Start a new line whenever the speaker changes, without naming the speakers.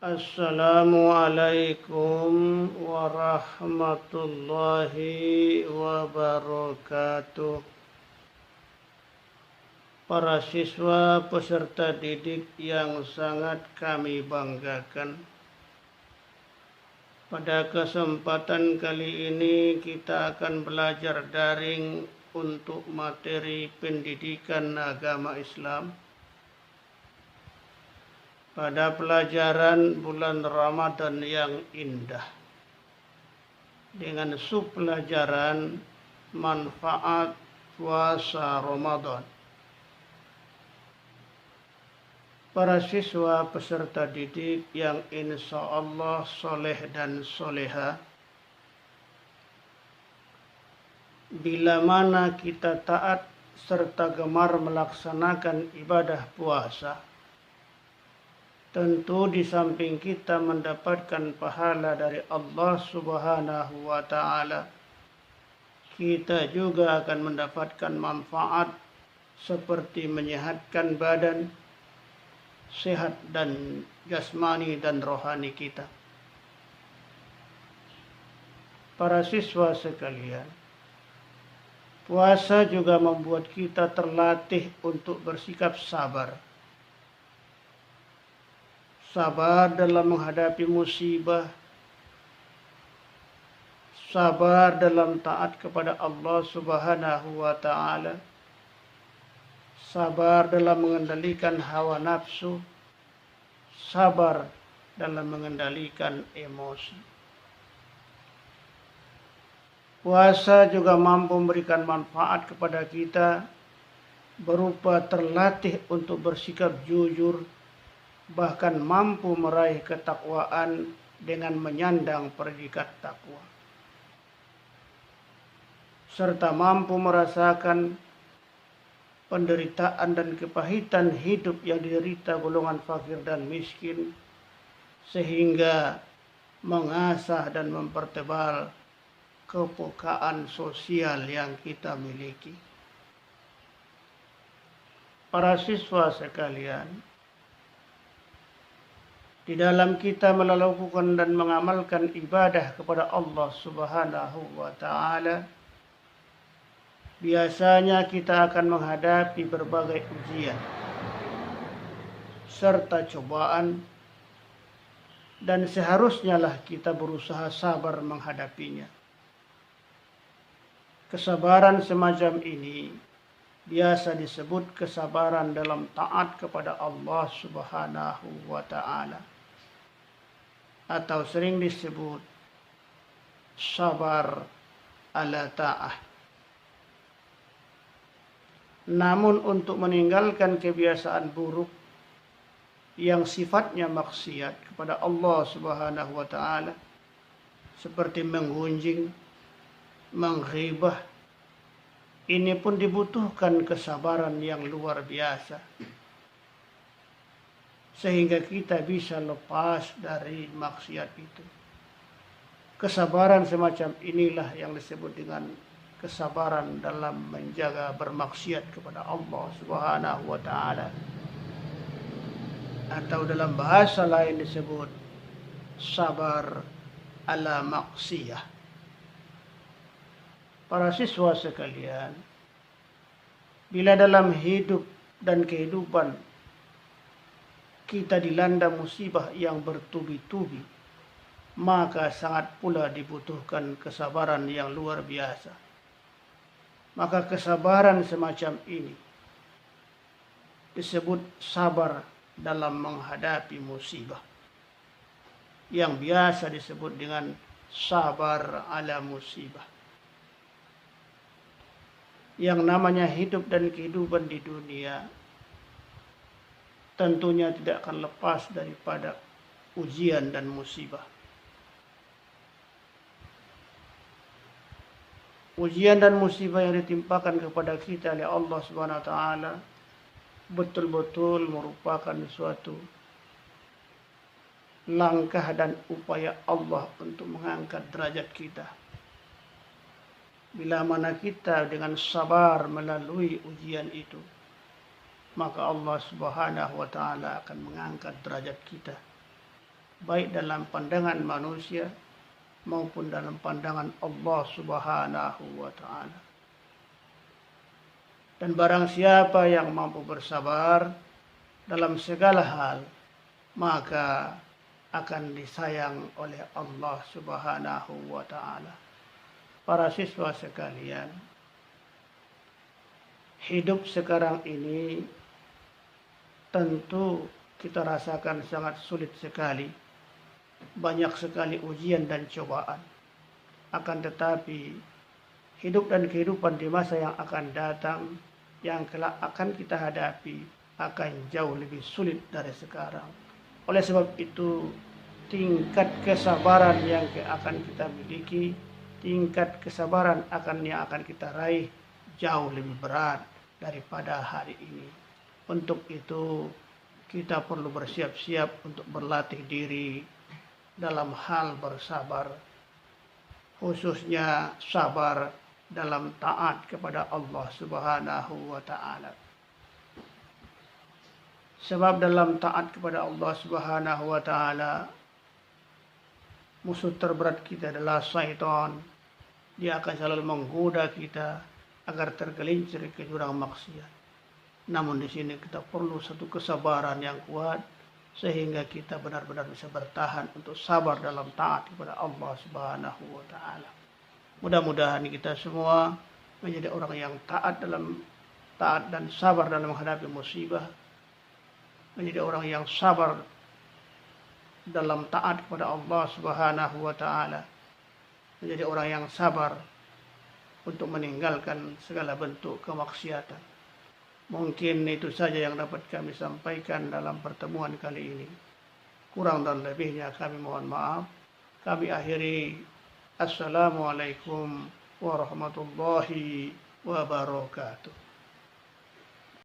Assalamualaikum warahmatullahi wabarakatuh. Para siswa peserta didik yang sangat kami banggakan. Pada kesempatan kali ini kita akan belajar daring untuk materi pendidikan agama Islam. Pada pelajaran bulan Ramadan yang indah, dengan subpelajaran manfaat puasa Ramadan. Para siswa peserta didik yang insya Allah soleh dan soleha, bila mana kita taat serta gemar melaksanakan ibadah puasa, tentu di samping kita mendapatkan pahala dari Allah Subhanahu wa Ta'ala, kita juga akan mendapatkan manfaat seperti menyehatkan badan, sehat dan jasmani dan rohani kita. Para siswa sekalian, puasa juga membuat kita terlatih untuk bersikap sabar. Sabar dalam menghadapi musibah, sabar dalam taat kepada Allah Subhanahu wa Ta'ala, sabar dalam mengendalikan hawa nafsu, sabar dalam mengendalikan emosi. Puasa juga mampu memberikan manfaat kepada kita berupa terlatih untuk bersikap jujur, bahkan mampu meraih ketakwaan dengan menyandang predikat takwa, serta mampu merasakan penderitaan dan kepahitan hidup yang diderita golongan fakir dan miskin, sehingga mengasah dan mempertebal kepekaan sosial yang kita miliki. Para siswa sekalian, di dalam kita melakukan dan mengamalkan ibadah kepada Allah Subhanahu wa Ta'ala, biasanya kita akan menghadapi berbagai ujian serta cobaan, dan seharusnya lah kita berusaha sabar menghadapinya. Kesabaran semacam ini biasa disebut kesabaran dalam taat kepada Allah Subhanahu wa Ta'ala, atau sering disebut sabar ala ta'ah. Namun untuk meninggalkan kebiasaan buruk yang sifatnya maksiat kepada Allah Subhanahu wa Ta'ala, seperti menggunjing, menghibah, ini pun dibutuhkan kesabaran yang luar biasa, sehingga kita bisa lepas dari maksiat itu. Kesabaran semacam inilah yang disebut dengan kesabaran dalam menjaga bermaksiat kepada Allah Subhanahu wa Ta'ala, atau dalam bahasa lain disebut sabar ala maksiyah. Para siswa sekalian, bila dalam hidup dan kehidupan kita dilanda musibah yang bertubi-tubi, maka sangat pula dibutuhkan kesabaran yang luar biasa. Maka kesabaran semacam ini disebut sabar dalam menghadapi musibah, yang biasa disebut dengan sabar ala musibah. Yang namanya hidup dan kehidupan di dunia tentunya tidak akan lepas daripada ujian dan musibah. Ujian dan musibah yang ditimpakan kepada kita oleh Allah Subhanahu wa Ta'ala betul-betul merupakan suatu langkah dan upaya Allah untuk mengangkat derajat kita. Bila mana kita dengan sabar melalui ujian itu, maka Allah Subhanahu wa Ta'ala akan mengangkat derajat kita baik dalam pandangan manusia maupun dalam pandangan Allah Subhanahu wa taala. Dan barang siapa yang mampu bersabar dalam segala hal, maka akan disayang oleh Allah Subhanahu wa taala. Para siswa sekalian, hidup sekarang ini tentu kita rasakan sangat sulit sekali. Banyak sekali ujian dan cobaan. Akan tetapi, hidup dan kehidupan di masa yang akan datang, yang kelak akan kita hadapi, akan jauh lebih sulit dari sekarang. Oleh sebab itu, tingkat kesabaran yang akan kita miliki, tingkat kesabaran yang akan kita raih, jauh lebih berat daripada hari ini. Untuk itu, kita perlu bersiap-siap untuk berlatih diri dalam hal bersabar, khususnya sabar dalam taat kepada Allah Subhanahu wa taala. Sebab dalam taat kepada Allah Subhanahu wa taala, musuh terberat kita adalah syaitan. Dia akan selalu menggoda kita agar tergelincir ke jurang maksiat. Namun di sini kita perlu satu kesabaran yang kuat sehingga kita benar-benar bisa bertahan untuk sabar dalam taat kepada Allah Subhanahu wa taala. Mudah-mudahan kita semua menjadi orang yang taat dan sabar dalam menghadapi musibah, menjadi orang yang sabar dalam taat kepada Allah Subhanahu wa taala, menjadi orang yang sabar untuk meninggalkan segala bentuk kemaksiatan. Mungkin itu saja yang dapat kami sampaikan dalam pertemuan kali ini. Kurang dan lebihnya kami mohon maaf. Kami akhiri. Assalamualaikum warahmatullahi wabarakatuh.